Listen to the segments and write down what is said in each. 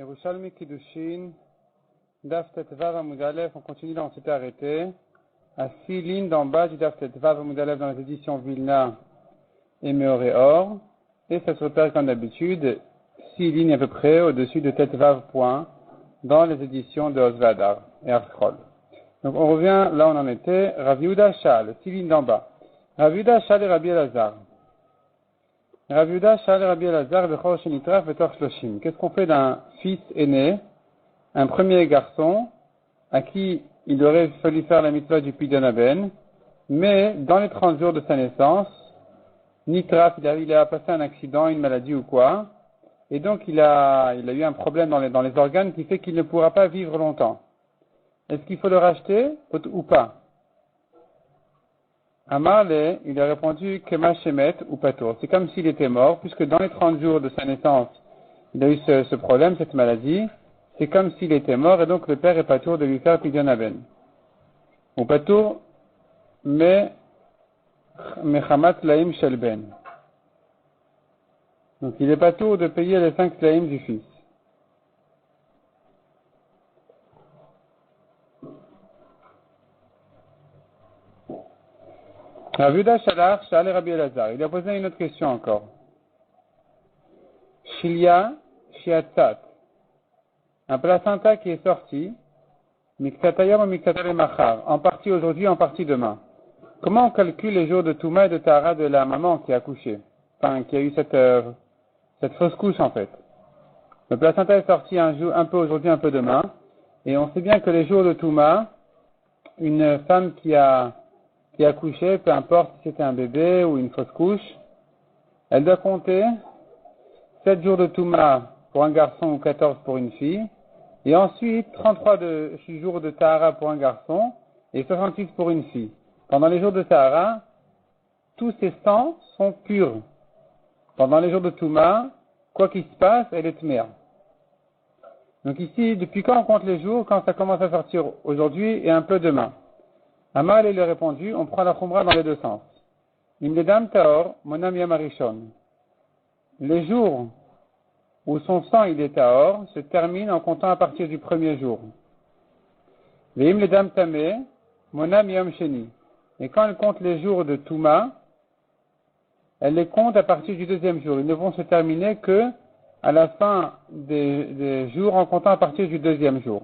Yerushalmi Kiddushin, Daf Tetvav Amud Aleph, on continue là, on s'était arrêté. À 6 lignes d'en bas du Daf Tetvav Amud Aleph dans les éditions Vilna et Meoréor. Et ça se repère comme d'habitude, 6 lignes à peu près au-dessus de Tetvav point dans les éditions de Osvadar et Archrol. Donc on revient, là on en était, Rav Yehuda Shal, 6 lignes d'en bas. Rav Yehuda Shal et Rabbi Elazar. Rav Yehuda Shal et Rabbi Elazar, Bechor Shenitraf Betor Shloshim. Qu'est-ce qu'on fait d'un fils aîné, un premier garçon, à qui il aurait fallu faire la mitzvah du Pidyon Haben, mais dans les 30 jours de sa naissance, Nitraf, il a passé un accident, une maladie ou quoi, et donc il a eu un problème dans les organes qui fait qu'il ne pourra pas vivre longtemps. Est-ce qu'il faut le racheter ou pas? Amarle, il a répondu Kema Shemet ou Patour. C'est comme s'il était mort, puisque dans les 30 jours de sa naissance, il a eu ce problème, cette maladie. C'est comme s'il était mort, et donc le père est Patour de lui faire Pidyon Haben. Ou Patour, mais Mechamat Laim Shelben. Donc il est Patour de payer les 5 Laim du fils. Rav Yehuda Shalach, Shal et Rabbi Elazar. Il a posé une autre question encore. Shilia, Shiatzat. Un placenta qui est sorti, Miktatayam ou Miktatale Machar. En partie aujourd'hui, en partie demain. Comment on calcule les jours de Touma et de Tahara de la maman qui a accouché? Enfin, qui a eu cette fausse couche en fait. Le placenta est sorti un peu aujourd'hui, un peu demain. Et on sait bien que les jours de Touma, une femme qui a accouché, peu importe si c'était un bébé ou une fausse couche, elle doit compter 7 jours de Touma pour un garçon ou 14 pour une fille, et ensuite 33 jours de Tahara pour un garçon et 66 pour une fille. Pendant les jours de Tahara, tous ces sangs sont purs. Pendant les jours de Touma, quoi qu'il se passe, elle est tmère. Donc ici, depuis quand on compte les jours? Quand ça commence à sortir aujourd'hui et un peu demain. Amal lui a répondu, on prend la khumra dans les deux sens. Imledam taor, monam yam arishon. Les jours où son sang il est taor se terminent en comptant à partir du premier jour. Les imledam tameh, monam yam sheni. Et quand elle compte les jours de Touma, elle les compte à partir du deuxième jour. Ils ne vont se terminer que à la fin des jours en comptant à partir du deuxième jour.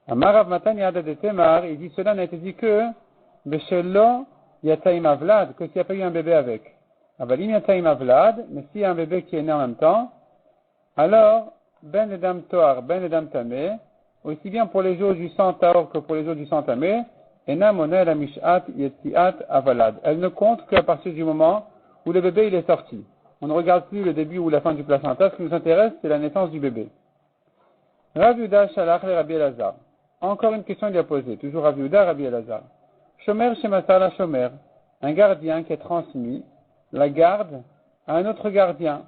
Amar Rav Matan Yada de Temar, il dit cela n'a été dit que Beshello Yataim Avlad, que s'il n'y a pas eu un bébé avec. Avalim Yataim Avlad, mais s'il y a un bébé qui est né en même temps, alors Ben Edam Toar, Ben Edam Tameh, aussi bien pour les jours du sang Taor que pour les jours du sang Tameh, Ena Mona la Mishat Yetziat Avalad. Elle ne compte qu'à partir du moment où le bébé il est sorti. On ne regarde plus le début ou la fin du placenta, ce qui nous intéresse c'est la naissance du bébé. Rav Yehuda Shalach le Rabbi Elazar. Encore une question il a posée, toujours Rav Yehuda, Rabbi Elazar. Shomer Shemasar la Shomer, un gardien qui a transmis la garde à un autre gardien.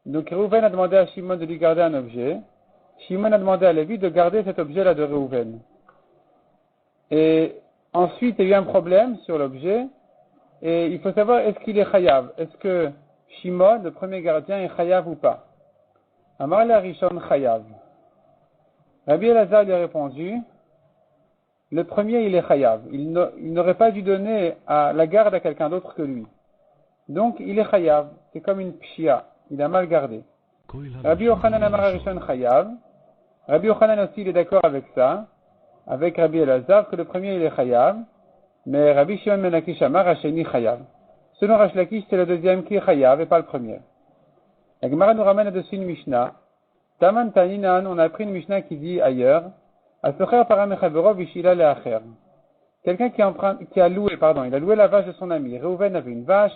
Donc Reuven a demandé à Shimon de lui garder un objet. Shimon a demandé à Lévi de garder cet objet-là de Reuven. Et ensuite il y a eu un problème sur l'objet. Et il faut savoir est-ce qu'il est chayav. Est-ce que Shimon, le premier gardien, est chayav ou pas? Amar la Rishon chayav. Rabbi Elazar lui a répondu, le premier il est chayav, il n'aurait pas dû donner la garde à quelqu'un d'autre que lui. Donc il est chayav, c'est comme une pshia, il a mal gardé. Rabbi Yochanan Amar Arishon chayav, Rabbi Yochanan aussi il est d'accord avec ça, avec Rabbi Elazar que le premier il est chayav, mais Rabbi Shimon ben Lakish Amar Hasheni chayav. Selon Resh Lakish c'est le deuxième qui est chayav et pas le premier. La Gemara nous ramène dessus une Mishnah. Taman Taninan, on a appris une Mishnah qui dit ailleurs, Asocher paramechavero vishila leacher. Quelqu'un qui a loué, il a loué la vache de son ami. Reuven avait une vache,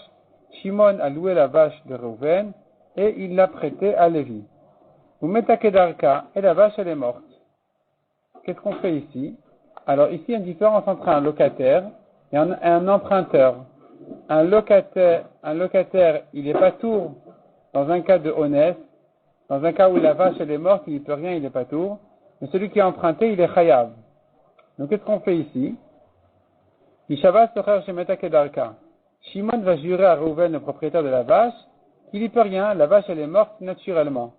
Shimon a loué la vache de Reuven, et il l'a prêtée à Lévi. Ou metakedarka, et la vache elle est morte. Qu'est-ce qu'on fait ici? Alors ici il y a une différence entre un locataire et un emprunteur. Un locataire, il est pas tour dans un cas de honnête. Dans un cas où la vache elle est morte, il ne peut rien, il n'est pas tour. Mais celui qui a emprunté, il est chayav. Donc qu'est-ce qu'on fait ici? Shimon va jurer à Reuven, le propriétaire de la vache, qu'il n'y peut rien, la vache elle est morte naturellement.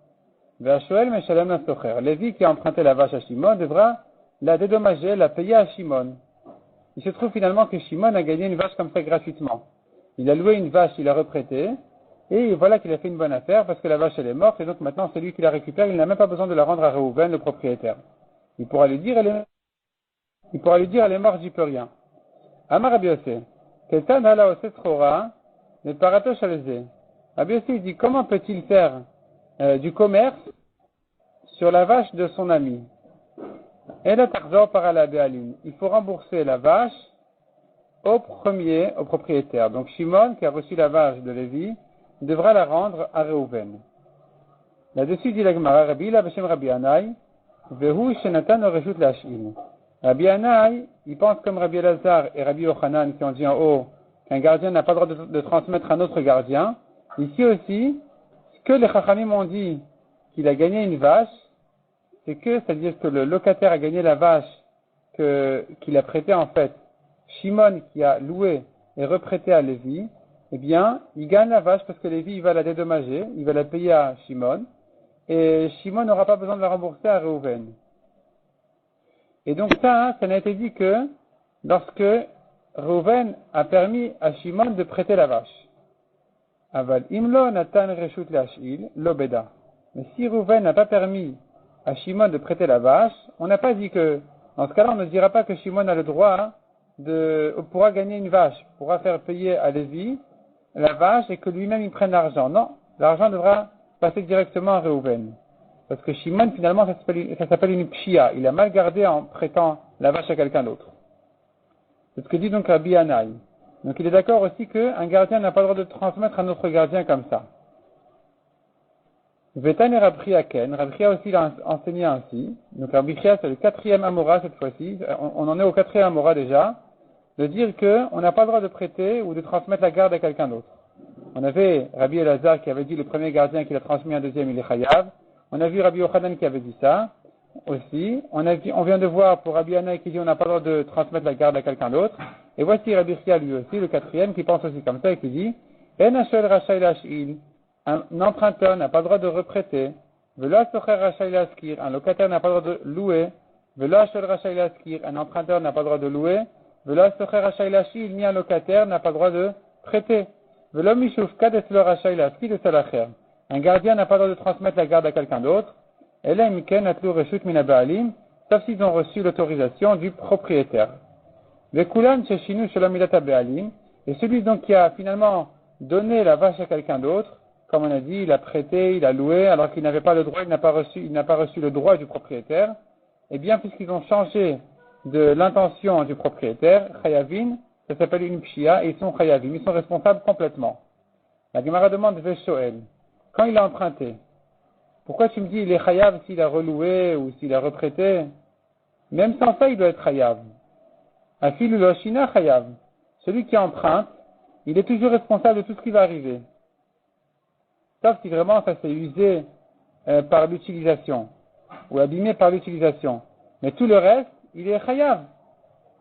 Ve'ashoel meshalem lasocher. Lévi qui a emprunté la vache à Shimon devra la dédommager, la payer à Shimon. Il se trouve finalement que Shimon a gagné une vache comme ça gratuitement. Il a loué une vache, il l'a reprêtée, et voilà qu'il a fait une bonne affaire parce que la vache elle est morte, et donc maintenant c'est lui qui la récupère, il n'a même pas besoin de la rendre à Reuven, le propriétaire. Il pourra lui dire, elle est morte, j'y peux rien. Amar Rabbi Yossé, Ketan hala oset chora, ne parato shalze. Rabbi Yossé dit, comment peut-il faire du commerce sur la vache de son ami? Et la tarzor par la béalim. Il faut rembourser la vache au propriétaire. Donc Shimon, qui a reçu la vache de Lévi, devra la rendre à Reuven. Là-dessus dit la Gemara, Rabbi Ila Beshem Rabbi Anai, Vehu Shenatan Oreshut Lash'il. Rabbi Anai, il pense comme Rabbi Elazar et Rabbi Yochanan qui ont dit en haut qu'un gardien n'a pas le droit de transmettre à un autre gardien. Ici aussi, ce que les Chachamim ont dit qu'il a gagné une vache, c'est-à-dire que le locataire a gagné la vache qu'il a prêtée en fait. Shimon qui a loué et reprêté à Lévi, eh bien, il gagne la vache parce que Lévi, il va la dédommager, il va la payer à Shimon, et Shimon n'aura pas besoin de la rembourser à Reuven. Et donc ça n'a été dit que lorsque Reuven a permis à Shimon de prêter la vache. Aval imlo natan reshut lashil lobeda. Mais si Reuven n'a pas permis à Shimon de prêter la vache, on n'a pas dit que, dans ce cas-là, on ne dira pas que Shimon a le droit pourra gagner une vache, pourra faire payer à Lévi la vache et que lui-même il prenne l'argent. Non, l'argent devra passer directement à Reuven. Parce que Shimon, finalement, ça s'appelle une pshia. Il a mal gardé en prêtant la vache à quelqu'un d'autre. C'est ce que dit donc Rabbi Anai. Donc il est d'accord aussi qu'un gardien n'a pas le droit de transmettre à un autre gardien comme ça. Vetan et Rabbi Aken. Rabbi aussi l'a enseigné ainsi. Donc Rabbi c'est le 4e Amora cette fois-ci. On en est au 4e Amora déjà. De dire qu'on n'a pas le droit de prêter ou de transmettre la garde à quelqu'un d'autre. On avait Rabbi Elazar qui avait dit le premier gardien qui l'a transmis à un deuxième, il est chayav. On a vu Rabbi Yochanan qui avait dit ça aussi. On vient de voir pour Rabbi Anai qui dit on n'a pas le droit de transmettre la garde à quelqu'un d'autre. Et voici Rabbi Chia lui aussi, le 4e, qui pense aussi comme ça et qui dit En hashel rachai lash'il. Un emprunteur n'a pas le droit de reprêter. Velo socher rachai laskir. Un locataire n'a pas le droit de louer. Velo hashel rachai laskir. Un emprunteur n'a pas le droit de louer. Velo socher rachai lash'il. Ni un locataire n'a pas le droit de prêter. Velo mishufka deslo rachai laskir de salacher. Un gardien n'a pas le droit de transmettre la garde à quelqu'un d'autre. Ela miken atlu reshut min baalim, sauf s'ils ont reçu l'autorisation du propriétaire. Vekulan sheshinu shalom midat baalim. Et celui donc qui a finalement donné la vache à quelqu'un d'autre, comme on a dit, il a prêté, il a loué, alors qu'il n'avait pas le droit, il n'a pas reçu le droit du propriétaire, eh bien, puisqu'ils ont changé de l'intention du propriétaire, chayavin, ça s'appelle une pshia, et ils sont chayavim, ils sont responsables complètement. La Gemara demande Veshoel, quand il a emprunté, pourquoi tu me dis il est chayav s'il a reloué ou s'il a reprêté? Même sans ça, il doit être chayav. Afilu loshina chayav. Celui qui emprunte, il est toujours responsable de tout ce qui va arriver. Sauf si vraiment ça s'est usé par l'utilisation, ou abîmé par l'utilisation. Mais tout le reste, il est chayav.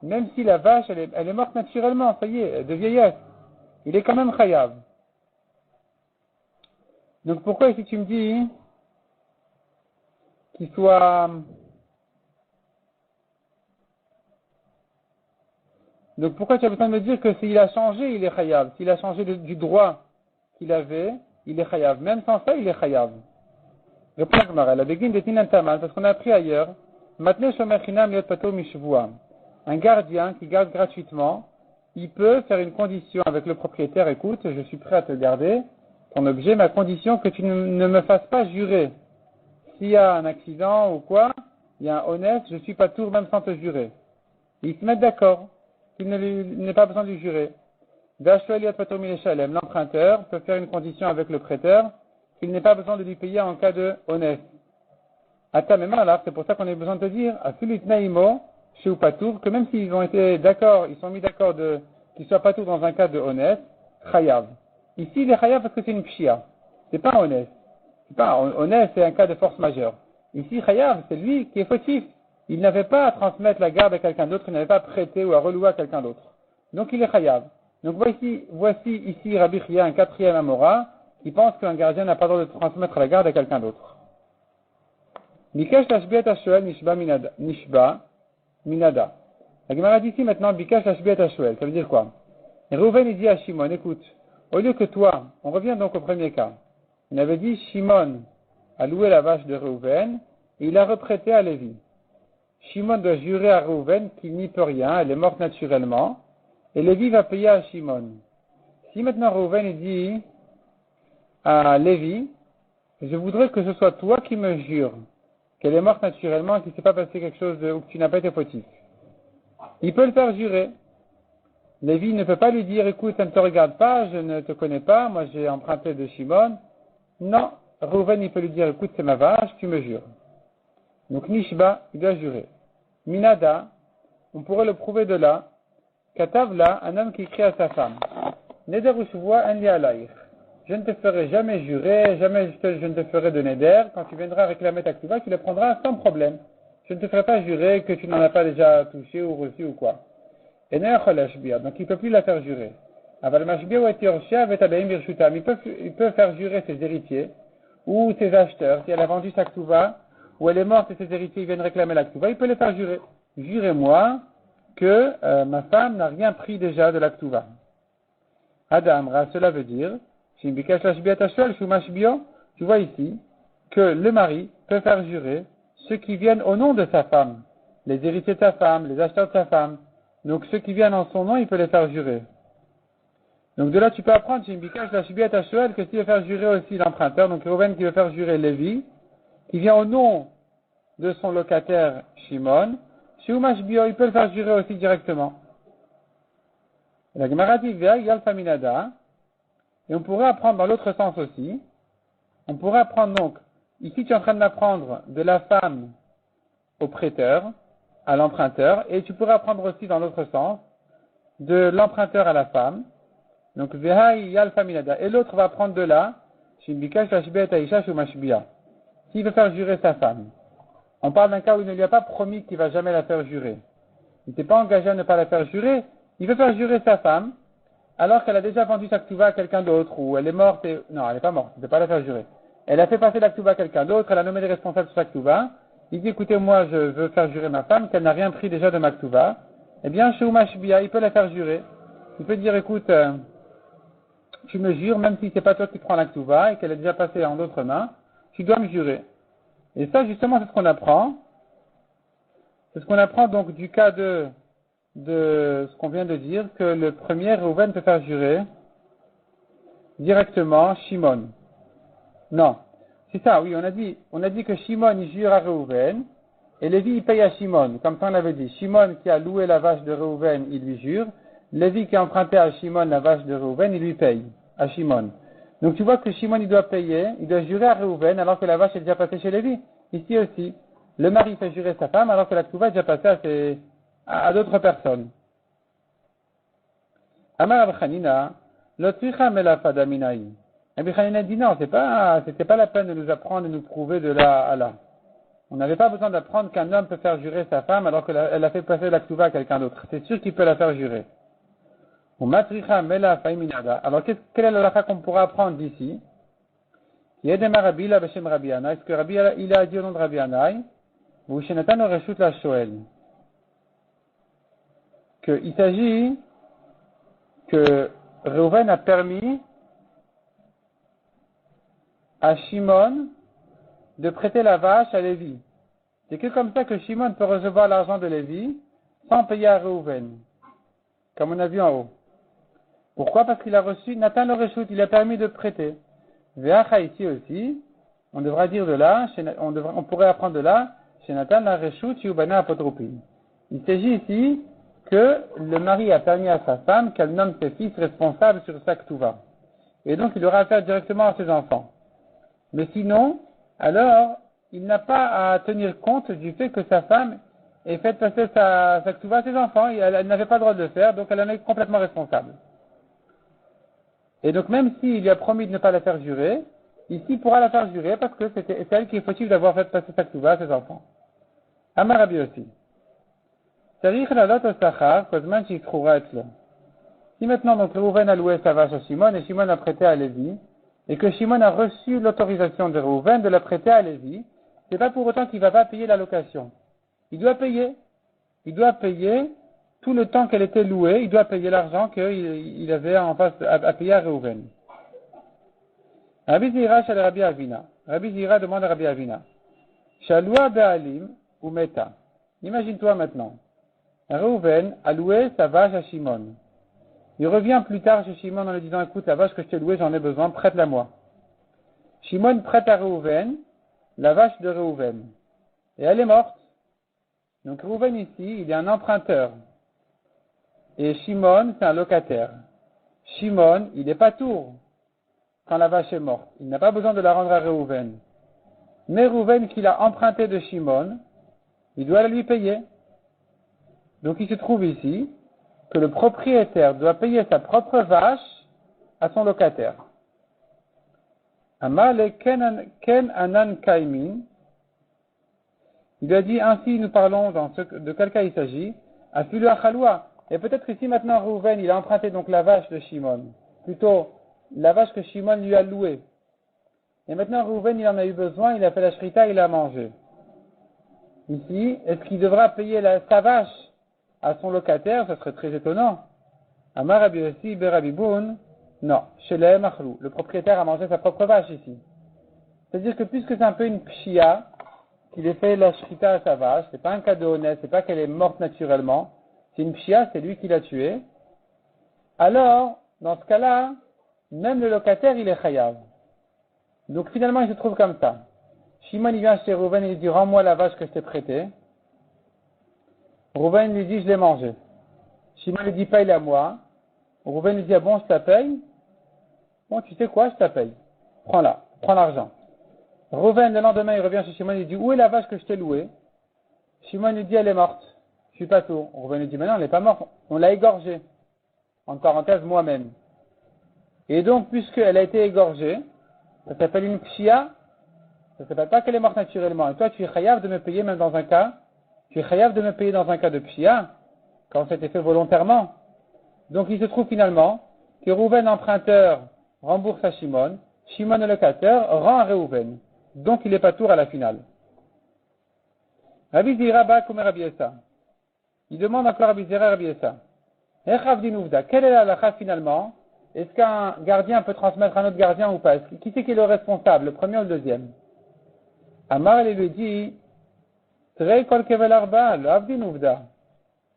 Même si la vache, elle est morte naturellement, ça y est, de vieillesse. Il est quand même chayav. Donc pourquoi ici tu me dis qu'il soit... Donc pourquoi tu as besoin de me dire que s'il a changé, il est chayav. S'il a changé du droit qu'il avait, il est chayav. Même sans ça, il est chayav. Réponds à Gemara. La begin de Tinan Tamal, parce qu'on a appris ailleurs, Matne Shomer Chinam Liot Pato Mishvua. Un gardien qui garde gratuitement, il peut faire une condition avec le propriétaire. Écoute, je suis prêt à te garder ton objet, ma condition que tu ne me fasses pas jurer. S'il y a un accident ou quoi, il y a un honnête, je suis pas tour même sans te jurer. Ils se mettent d'accord qu'il n'ait pas besoin de jurer. L'emprunteur peut faire une condition avec le prêteur qu'il n'ait pas besoin de lui payer en cas de honnête. C'est pour ça qu'on a besoin de te dire, que même s'ils ont été d'accord, ils sont mis d'accord qu'ils soient pas tous dans un cas de honnête, chayav. Ici, il est chayav parce que c'est une pshia. C'est pas honnête. Honnête, c'est un cas de force majeure. Ici, chayav, c'est lui qui est fautif. Il n'avait pas à transmettre la garde à quelqu'un d'autre, il n'avait pas à prêter ou à relouer à quelqu'un d'autre. Donc il est chayav. Donc voici ici Rabbi Chia, un 4e Amora, qui pense qu'un gardien n'a pas le droit de transmettre la garde à quelqu'un d'autre. Bikash Lashbiat Hashoel Nishba Minada. La Gemara dit ici maintenant Bikash Lashbiat Hashoel. Ça veut dire quoi? Et Reuven il dit à Shimon, écoute, au lieu que toi, on revient donc au premier cas. On avait dit Shimon a loué la vache de Reuven et il a reprêté à Lévi. Shimon doit jurer à Reuven qu'il n'y peut rien, elle est morte naturellement, et Lévi va payer à Shimon. Si maintenant Reuven il dit à Lévi, je voudrais que ce soit toi qui me jures qu'elle est morte naturellement et qu'il ne s'est pas passé quelque chose ou que tu n'as pas été fautif. Il peut le faire jurer. Lévi ne peut pas lui dire, écoute, ça ne te regarde pas, je ne te connais pas, moi j'ai emprunté de Shimon. Non, Reuven il peut lui dire, écoute, c'est ma vache, tu me jures. Donc Nishba, il doit jurer. Minada, on pourrait le prouver de là, Katavla, un homme qui écrit à sa femme, Neder Ushvoa en li alaych. Je ne te ferai jamais jurer, jamais je ne te ferai de Neder, quand tu viendras réclamer ta ktuva, tu le prendras sans problème. Je ne te ferai pas jurer que tu n'en as pas déjà touché ou reçu ou quoi. Et donc il ne peut plus la faire jurer. Il peut faire jurer ses héritiers ou ses acheteurs. Si elle a vendu sa ktuva, ou elle est morte et ses héritiers viennent réclamer la ktuva, il peut les faire jurer. Jurez-moi que ma femme n'a rien pris déjà de la ktuva. Adamra, cela veut dire, tu vois ici que le mari peut faire jurer ceux qui viennent au nom de sa femme, les héritiers de sa femme, les acheteurs de sa femme. Donc ceux qui viennent en son nom, il peut les faire jurer. Donc de là, tu peux apprendre chez Mbikash la Shibiat Hashoel que s'il veut faire jurer aussi l'emprunteur, donc Reuven qui veut faire jurer Lévi, qui vient au nom de son locataire Shimon, chez Umashbio, il peut le faire jurer aussi directement. La Gemara dit Yalfa Minada, et on pourrait apprendre dans l'autre sens aussi. On pourrait apprendre donc, ici tu es en train d'apprendre de la femme au prêteur, à l'emprunteur, et tu pourrais apprendre aussi dans l'autre sens, de l'emprunteur à la femme. Donc, Vehai Yalfa Minada. Et l'autre va apprendre de là, Shimbikash Lashbet Aisha Shumashbia. S'il veut faire jurer sa femme. On parle d'un cas où il ne lui a pas promis qu'il va jamais la faire jurer. Il n'était pas engagé à ne pas la faire jurer. Il veut faire jurer sa femme, alors qu'elle a déjà vendu sa ktuva à quelqu'un d'autre, ou elle est morte et... Non, elle n'est pas morte, il ne peut pas la faire jurer. Elle a fait passer la ktuva à quelqu'un d'autre, elle a nommé les responsables de sa ktuva. Il dit, écoutez, moi, je veux faire jurer ma femme, qu'elle n'a rien pris déjà de ma ktuva. Eh bien, chez Umashbia, il peut la faire jurer. Il peut dire, écoute, tu me jures, même si c'est pas toi qui prends la ktuva et qu'elle est déjà passée en d'autres mains, tu dois me jurer. Et ça, justement, c'est ce qu'on apprend. C'est ce qu'on apprend donc du cas de ce qu'on vient de dire, que le premier, Reuven peut faire jurer directement Shimon. Non. C'est ça, oui, on a dit que Shimon, il jure à Reuven, et Lévi, il paye à Shimon. Comme ça, on avait dit. Shimon, qui a loué la vache de Reuven, il lui jure. Lévi, qui a emprunté à Shimon la vache de Reuven, il lui paye à Shimon. Donc, tu vois que Shimon, il doit payer, il doit jurer à Reuven, alors que la vache est déjà passée chez Lévi. Ici aussi, le mari fait jurer sa femme, alors que la ktuva est déjà passée à d'autres personnes. Amar Abchanina, l'otricha melafada minaï. Abchanina dit non, c'était pas la peine de nous apprendre et nous prouver de là à là. On n'avait pas besoin d'apprendre qu'un homme peut faire jurer sa femme alors qu'elle a fait passer la ktuva à quelqu'un d'autre. C'est sûr qu'il peut la faire jurer. Ou matricha melafai minada. Alors quelle est la lacha qu'on pourra apprendre d'ici? Yedema Rabbi la Beshem Rabbi Anai. Est-ce que Rabbi il a dit au nom de Rabbi Anai? Ou Shenatan Oreshut la Shoel. Qu'il s'agit que Reuven a permis à Shimon de prêter la vache à Lévi. C'est que comme ça que Shimon peut recevoir l'argent de Lévi sans payer à Reuven, comme on a vu en haut. Pourquoi? Parce qu'il a reçu Nathan le Reshut, il a permis de prêter. Veacha ici aussi, on devra dire de là, on pourrait apprendre de là, chez Nathan la Reshut Yubana Apotropin. Il s'agit ici que le mari a permis à sa femme qu'elle nomme ses fils responsables sur sa ktuva. Et donc il aura affaire directement à ses enfants. Mais sinon, alors, il n'a pas à tenir compte du fait que sa femme ait fait passer sa ktuva à ses enfants. Elle n'avait pas le droit de le faire, donc elle en est complètement responsable. Et donc même s'il lui a promis de ne pas la faire jurer, ici il pourra la faire jurer parce que c'est elle qui est fautive d'avoir fait passer sa ktuva à ses enfants. Amarabi aussi. Si maintenant donc Reuven a loué sa vache à Shimon et Shimon a prêté à Lévi, et que Shimon a reçu l'autorisation de Reuven de la prêter à Lévi, c'est pas pour autant qu'il va pas payer la location. Il doit payer. Il doit payer tout le temps qu'elle était louée, il doit payer l'argent qu'il avait en face à payer à Reuven. Rabbi Zira chez Rabbi Avina. Rabbi Zira demande à Rabbi Avina. Shaloua Be'alim ou Meta. Imagine-toi maintenant. Reuven a loué sa vache à Shimon. Il revient plus tard chez Shimon en lui disant, écoute, la vache que je t'ai louée, j'en ai besoin, prête-la moi. Shimon prête à Reuven la vache de Reuven. Et elle est morte. Donc Reuven ici, il est un emprunteur. Et Shimon, c'est un locataire. Shimon, il n'est pas tour quand la vache est morte. Il n'a pas besoin de la rendre à Reuven. Mais Reuven, qu'il a emprunté de Shimon, il doit la lui payer. Donc il se trouve ici que le propriétaire doit payer sa propre vache à son locataire. Amale ken anan kaimin. Il a dit ainsi, nous parlons de quel cas il s'agit. Afilu achaloua. Et peut-être ici maintenant Reuven, il a emprunté donc la vache de Shimon. Plutôt la vache que Shimon lui a louée. Et maintenant Reuven, il en a eu besoin, il a fait la shrita, il a mangé. Ici, est-ce qu'il devra payer sa vache à son locataire? Ça serait très étonnant. Amar Rabbi Yossi Berabi Boun, non. Shelem Achlou. Le propriétaire a mangé sa propre vache ici. C'est-à-dire que puisque c'est un peu une pshia, qu'il ait fait la shrita à sa vache, c'est pas un cas de honnête, c'est pas qu'elle est morte naturellement, c'est une pshia, c'est lui qui l'a tuée. Alors, dans ce cas-là, même le locataire, il est chayav. Donc finalement, il se trouve comme ça. Shimon, il vient chez Reuven et il dit, rends-moi la vache que je t'ai prêtée. Reuven lui dit, je l'ai mangée. Shimon lui dit, paye-la moi. Reuven lui dit, ah bon, je te la paye? Bon, tu sais quoi, je te la paye. Prends-la, prends l'argent. Reuven, le lendemain, il revient chez Shimon et il dit, où est la vache que je t'ai louée? Shimon lui dit, elle est morte. Je suis pas tout. Reuven lui dit, mais non, elle n'est pas morte. On l'a égorgée. En parenthèse, moi-même. Et donc, puisqu'elle a été égorgée, ça s'appelle une pshia. Ça ne s'appelle pas qu'elle est morte naturellement. Et toi, tu es chayav de me payer même dans un cas. Tu es chayav de me payer dans un cas de pshia, quand c'était fait volontairement. Donc, il se trouve finalement que Reuven, emprunteur, rembourse à Shimon. Shimon, le locataire, rend à Reuven. Donc, il n'est pas tour à la finale. Rabbi Zira ba comme Rabbi Essa. Il demande encore à Rabbi Zira, Rabbi Essa. Quelle est la halakha finalement? Est-ce qu'un gardien peut transmettre à un autre gardien ou pas? Qui c'est qui est le responsable, le premier ou le deuxième? Amar lui dit, Trei kol kevel arba, le avdin uvda.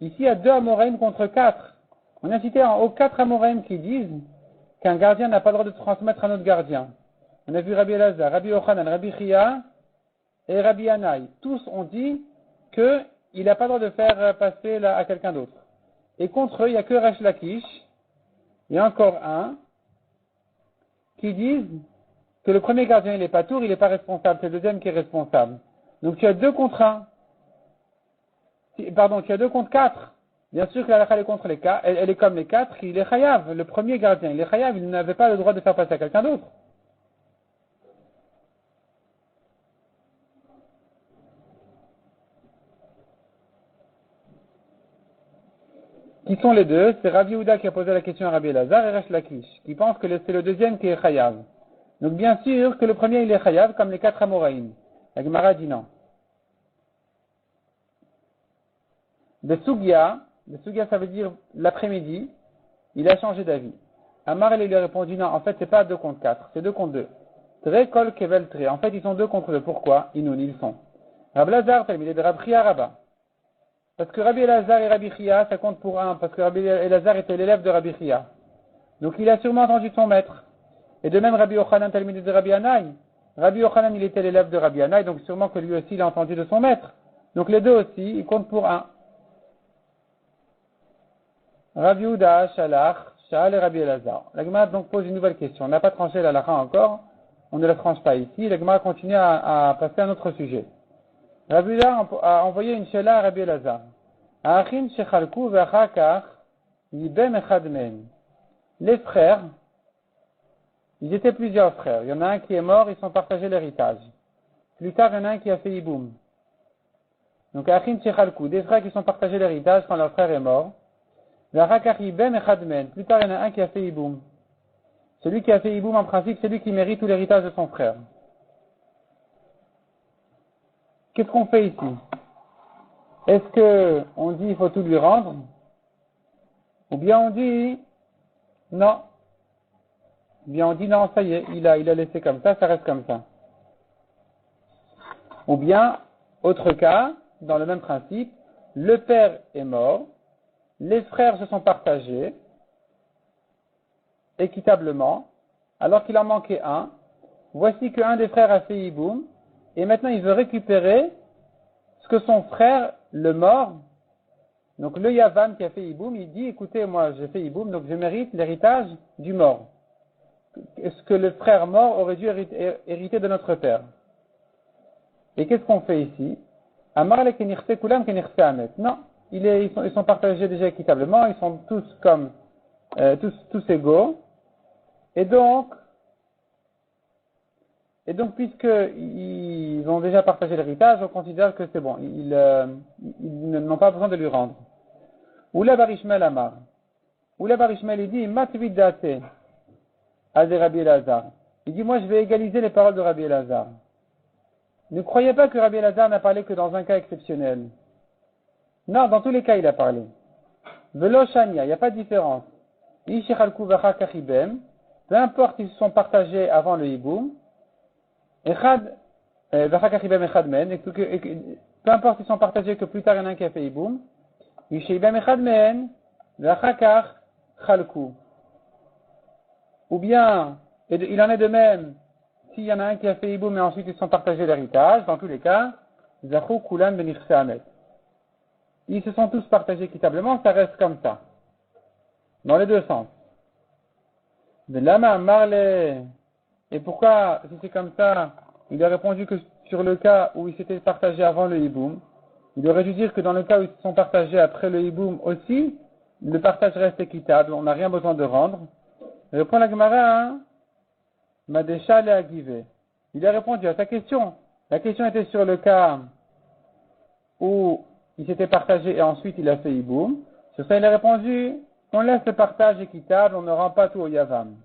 Ici, il y a 2 Amoraïm contre 4. On a cité en haut 4 Amoraïm qui disent qu'un gardien n'a pas le droit de transmettre à un autre gardien. On a vu Rabbi Elazar, Rabbi Yochanan, Rabbi Chia et Rabbi Anaï. Tous ont dit qu'il n'a pas le droit de faire passer à quelqu'un d'autre. Et contre eux, il n'y a que Resh Lakish. Il y a encore un qui disent que le premier gardien, il n'est pas tour, il n'est pas responsable. C'est le deuxième qui est responsable. Donc tu as 2 contre 1. Pardon, tu as 2 contre 4. Bien sûr que la halakha est contre les 4, elle est comme les 4, il est chayav. Le premier gardien, il est chayav, il n'avait pas le droit de faire passer à quelqu'un d'autre. Qui sont les deux? C'est Rabbi Yehuda qui a posé la question à Rabbi Elazar et Resh Lakish, qui pense que c'est le deuxième qui est chayav. Donc bien sûr que le premier il est chayav comme les 4 Amoraïm. La Gemara dit non. De Sugia ça veut dire l'après-midi, il a changé d'avis. Amar lui a répondu non, en fait c'est pas 2 contre 4, c'est 2 contre 2. Tre kol kevel tre. En fait ils sont 2 contre 2. Pourquoi? Ils sont. Rabbi Elazar, il est de Rabbi Chia Rabba. Parce que Rabbi Elazar et Rabbi Chia, ça compte pour 1, parce que Rabbi Elazar était l'élève de Rabbi Chia. Donc il a sûrement entendu son maître. Et de même Rabbi Yochanan, talmid de Rabbi Anaï. Rabbi Yochanan, il était l'élève de Rabbi Anaï, donc sûrement que lui aussi il a entendu de son maître. Donc les deux aussi, ils comptent pour 1. Rabbi Yehuda, Shalach, Shal et Rabbi Elazar. La Gemara donc pose une nouvelle question. On n'a pas tranché la halakha encore, on ne la tranche pas ici. La Gemara continue à passer à un autre sujet. Rabbi Yehuda a envoyé une shela à Rabbi Elazar. Achin shechalku ve'achakach yibem echad mehem. Les frères, ils étaient plusieurs frères. Il y en a un qui est mort, ils sont partagés l'héritage. Plus tard, il y en a un qui a fait hiboum. Donc, Achin shechalku, des frères qui sont partagés l'héritage quand leur frère est mort. Ve'achakach yibem echad mehem. Plus tard, il y en a un qui a fait hiboum. Celui qui a fait hiboum, en principe, c'est lui qui mérite tout l'héritage de son frère. Qu'est-ce qu'on fait ici? Est-ce que on dit il faut tout lui rendre? Ou bien on dit non? Ou bien on dit non, ça y est, il a laissé comme ça reste comme ça. Ou bien, autre cas, dans le même principe, le père est mort, les frères se sont partagés équitablement, alors qu'il en manquait un. Voici qu'un des frères a fait hiboum, et maintenant il veut récupérer ce que son frère, le mort, donc le Yavam qui a fait hiboum, il dit, écoutez, moi j'ai fait hiboum, donc je mérite l'héritage du mort. Est-ce que le frère mort aurait dû hériter de notre père? Et qu'est-ce qu'on fait ici? Amar le kenirse kulam kenirse amet. Non, ils sont partagés déjà équitablement, ils sont tous comme tous égaux, et donc puisqu'ils ont déjà partagé l'héritage, on considère que c'est bon, ils n'ont pas besoin de lui rendre. Oula barishmel amar. Oula barishmel il dit matvid date à Rabbi Elazar. Il dit moi je vais égaliser les paroles de Rabbi Elazar. Ne croyez pas que Rabbi Elazar n'a parlé que dans un cas exceptionnel. Non, dans tous les cas il a parlé. Velo shania, il n'y a pas de différence. Ishichalku vacha kachibem, peu importe ils se sont partagés avant le hiboum, echad vacha kachibem echad men, peu importe ils sont partagés que plus tard il y en a un qui a fait hiboum, Yishibem echad men, vacha kach chalku. Ou bien, il en est de même, s'il y en a un qui a fait hiboum et ensuite ils se sont partagés l'héritage, dans tous les cas, zachu kulan benirse amet. Ils se sont tous partagés équitablement, ça reste comme ça. Dans les deux sens. De lama marle. Et pourquoi, si c'est comme ça, il a répondu que sur le cas où ils s'étaient partagés avant le hiboum, il aurait dû dire que dans le cas où ils se sont partagés après le hiboum aussi, le partage reste équitable, on n'a rien besoin de rendre. Répond la Gemara, Madesha le Agivé. Il a répondu à sa question. La question était sur le cas où il s'était partagé et ensuite il a fait hiboum. Sur ça, il a répondu, on laisse le partage équitable, on ne rend pas tout au Yavam.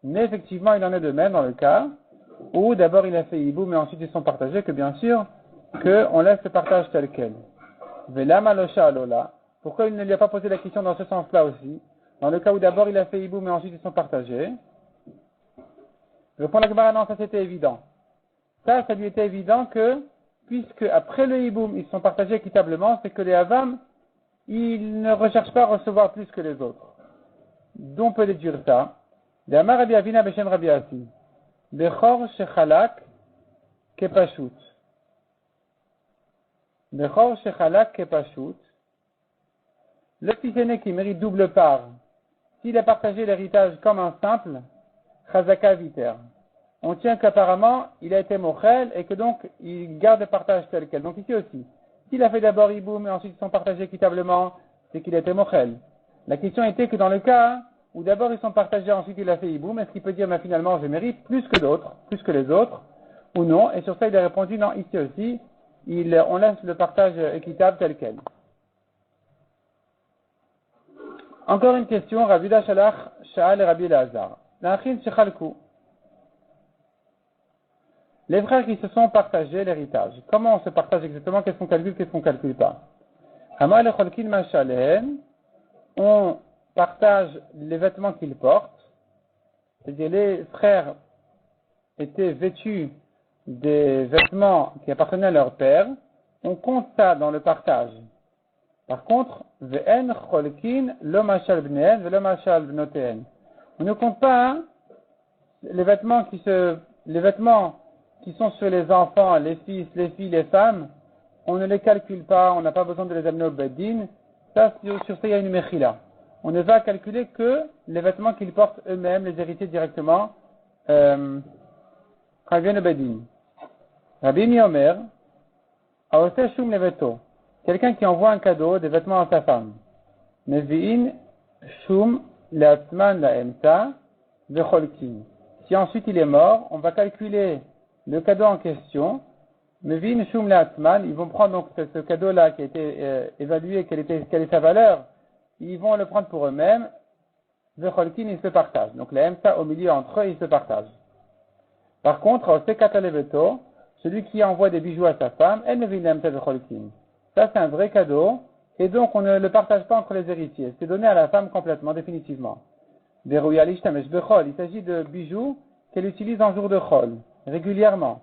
Mais effectivement, il en est de même dans le cas où d'abord il a fait hiboum mais ensuite ils sont partagés, que bien sûr, qu'on laisse le partage tel quel. Vela malosha alola. Pourquoi il ne lui a pas posé la question dans ce sens-là aussi? Dans le cas où d'abord il a fait hiboum mais ensuite ils sont partagés. Répond la Gemara, non, ça c'était évident. Ça lui était évident que, puisque après le hiboum ils sont partagés équitablement, c'est que les Havam, ils ne recherchent pas à recevoir plus que les autres. D'où on peut déduire ça? D'Amar Rabbi Avina Beshem Rabbi Asi. Bechor Shechalak Kepashut. Bechor Shechalak Kepashut. Le fils aîné qui mérite double part, s'il a partagé l'héritage comme un simple, Chazaka Viter. On tient qu'apparemment, il a été mochel et que donc, il garde le partage tel quel. Donc ici aussi, s'il a fait d'abord hiboum et ensuite ils sont partagés équitablement, c'est qu'il a été mochel. La question était que dans le cas où d'abord ils sont partagés, ensuite il a fait hiboum, est-ce qu'il peut dire, mais finalement, je mérite plus que d'autres, plus que les autres, ou non? Et sur ça, il a répondu, non, ici aussi, on laisse le partage équitable tel quel. Encore une question, Rabbi Yuda Shalach, Sha'al et Rabbi Elazar. L'Achin Shechalku. Les frères qui se sont partagés l'héritage. Comment on se partage exactement? Qu'est-ce qu'on calcule, qu'est-ce qu'on ne calcule pas? Hama le Cholkin Mashalen. On partage les vêtements qu'ils portent. C'est-à-dire les frères étaient vêtus des vêtements qui appartenaient à leur père. On compte ça dans le partage. Par contre, ve'en cholkin lo mashal bneen ve'lo mashal bnoteen. On ne compte pas les vêtements qui sont sur les enfants, les fils, les filles, les femmes. On ne les calcule pas, on n'a pas besoin de les amener au beddin. Ça, sur ça, il y a une mechila. On ne va calculer que les vêtements qu'ils portent eux-mêmes, les héritiers directement, quand ils viennent au beddin. Rabbi Miomer, aoseh shum leveto. Quelqu'un qui envoie un cadeau, des vêtements à sa femme. Mevi'in shum le'atzman la'emta ve'cholkin. Si ensuite il est mort, on va calculer le cadeau en question. Mevi'in shum le'atzman, ils vont prendre donc ce cadeau-là qui a été évalué, quelle est sa valeur, ils vont le prendre pour eux-mêmes. Ve'cholkin, ils se partagent. Donc l'emta au milieu entre eux, ils se partagent. Par contre, au sekata leveto, celui qui envoie des bijoux à sa femme, elle ne vit cholkin. Ça, c'est un vrai cadeau, et donc on ne le partage pas entre les héritiers. C'est donné à la femme complètement, définitivement. Il s'agit de bijoux qu'elle utilise en jour de chol, régulièrement.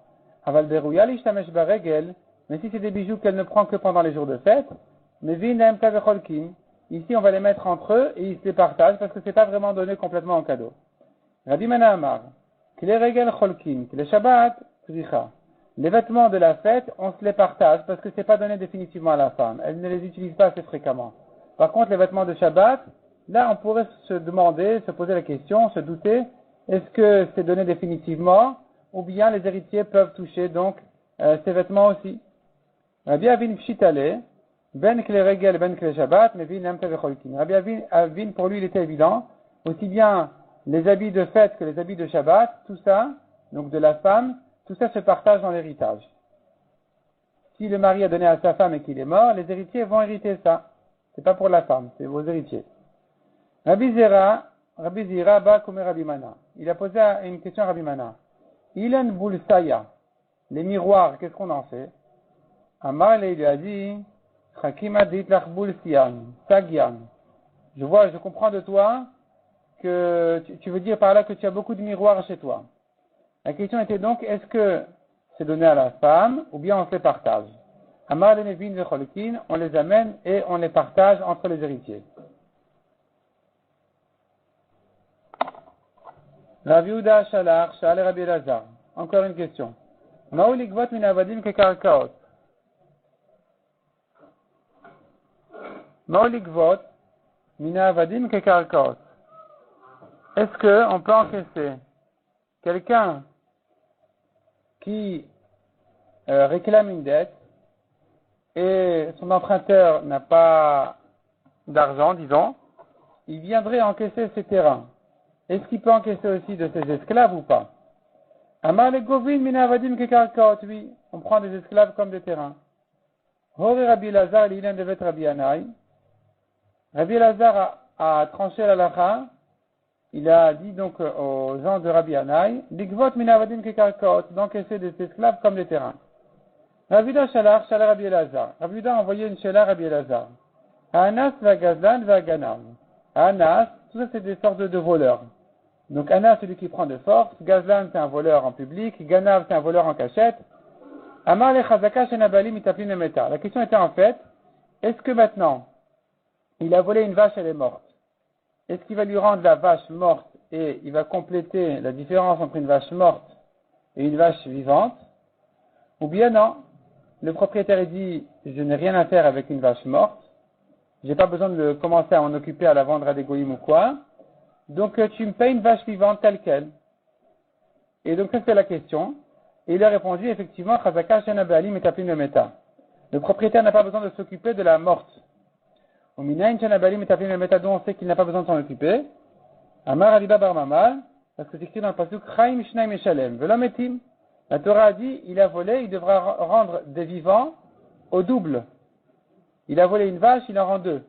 Mais si c'est des bijoux qu'elle ne prend que pendant les jours de fête, ici on va les mettre entre eux et ils se les partagent parce que c'est pas vraiment donné complètement en cadeau. Rabbi Mana Amar, que les regel cholkin, que les Shabbat, tzricha. Les vêtements de la fête, on se les partage parce que c'est pas donné définitivement à la femme. Elle ne les utilise pas assez fréquemment. Par contre, les vêtements de Shabbat, là, on pourrait se demander, se poser la question, se douter, est-ce que c'est donné définitivement ou bien les héritiers peuvent toucher donc ces vêtements aussi. Rabbi Avin pshitale, ben kle regel, ben kle Shabbat, mais vin nemte vecholkin. Rabbi Avin, pour lui, il était évident, aussi bien les habits de fête que les habits de Shabbat, tout ça, donc de la femme, tout ça se partage dans l'héritage. Si le mari a donné à sa femme et qu'il est mort, les héritiers vont hériter ça. C'est pas pour la femme, c'est vos héritiers. Rabbi Zira, ba kume Rabbi Mana. Il a posé une question à Rabbi Mana. Ilan bulsaya, les miroirs, qu'est-ce qu'on en fait? Amar il lui a dit, Chakima dit bulsiyan, sagian. Je comprends de toi que tu veux dire par là que tu as beaucoup de miroirs chez toi. La question était donc, est-ce que c'est donné à la femme ou bien on se les partage? Amar le nevin vecholkin, on les amène et on les partage entre les héritiers. Rav Yehuda Shalach, Sha'al Rabbi Elazar. Encore une question. Ma'u ligvot min avadim kekarkaot. Ma'u ligvot min avadim kekarkaot. Est-ce qu'on peut encaisser quelqu'un qui réclame une dette et son emprunteur n'a pas d'argent, disons, il viendrait encaisser ses terrains. Est-ce qu'il peut encaisser aussi de ses esclaves ou pas? Amar le govin min avadim kekarkaot, oui, on prend des esclaves comme des terrains. Hori Rabbi Elazar l'ilin devet Rabbi Anaï. Rabbi Elazar a tranché la lacha. Il a dit donc aux gens de Rabbi Anaï, ligvot min avadim kekarkaot, d'encaisser des esclaves comme des terrains. Rabbi Yehuda Shalach, Shalach Rabbi Elazar. Rabbi Yehuda a envoyé une shela Rabbi Elazar. Anas va Gazlan va Ganav. Anas, tout ça c'est des sortes de voleurs. Donc Anas, celui qui prend de force, Gazlan c'est un voleur en public, Ganav c'est un voleur en cachette. Amar le chazaka shenabalim itaplin meta. La question était en fait, est-ce que maintenant, il a volé une vache, elle est morte? Est-ce qu'il va lui rendre la vache morte et il va compléter la différence entre une vache morte et une vache vivante? Ou bien non, le propriétaire dit, je n'ai rien à faire avec une vache morte, j'ai pas besoin de commencer à m'en occuper, à la vendre à des goyim ou quoi, donc tu me payes une vache vivante telle qu'elle. Et donc ça c'est la question. Et il a répondu effectivement, Chazaka Shena Baalim et Taplin Meta. Le propriétaire n'a pas besoin de s'occuper de la morte. Au Minayin Shena Baalim et Taplin Meta, dont on sait qu'il n'a pas besoin de s'en occuper. Amar Aliba Bar Mamal, parce que c'est écrit dans le pasuk Chaim Shnaim Eshalem. Velometim. La Torah a dit, il a volé, il devra rendre des vivants au double. Il a volé une vache, il en rend deux.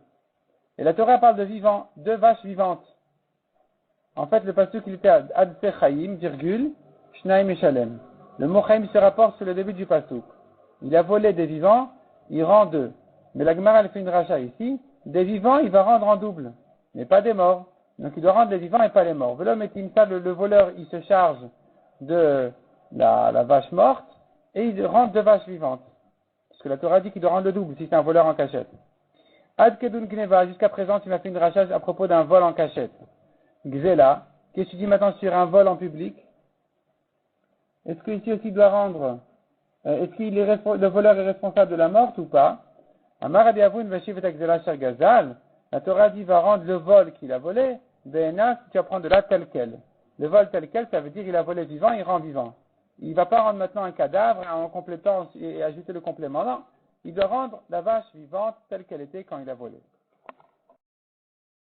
Et la Torah parle de vivants, deux vaches vivantes. En fait, le pasuk il était Ad Chaim, virgule, Shnaim Eshalem. Le mot Chaim se rapporte sur le début du pasuk. Il a volé des vivants, il rend deux. Mais la Gemara elle fait une racha ici, des vivants il va rendre en double, mais pas des morts. Donc il doit rendre les vivants et pas les morts. L'homme est ça, le voleur il se charge de la vache morte et il rend deux vaches vivantes. Parce que la Torah dit qu'il doit rendre le double si c'est un voleur en cachette. Ad Kedun Gneva, jusqu'à présent tu m'as fait une racha à propos d'un vol en cachette. Gzela, qu'est-ce que tu dis maintenant sur un vol en public? Est-ce qu'ici aussi il doit rendre, est-ce qu'il est le voleur est responsable de la mort ou pas? Amar Adiavou une vachiv et Gzela Shar Gazal, la Torah dit va rendre le vol qu'il a volé, Be'enas, tu vas prendre de là tel quel. Le vol tel quel, ça veut dire il a volé vivant, il rend vivant. Il ne va pas rendre maintenant un cadavre en complétant et ajouter le complément, non. Il doit rendre la vache vivante telle qu'elle était quand il a volé.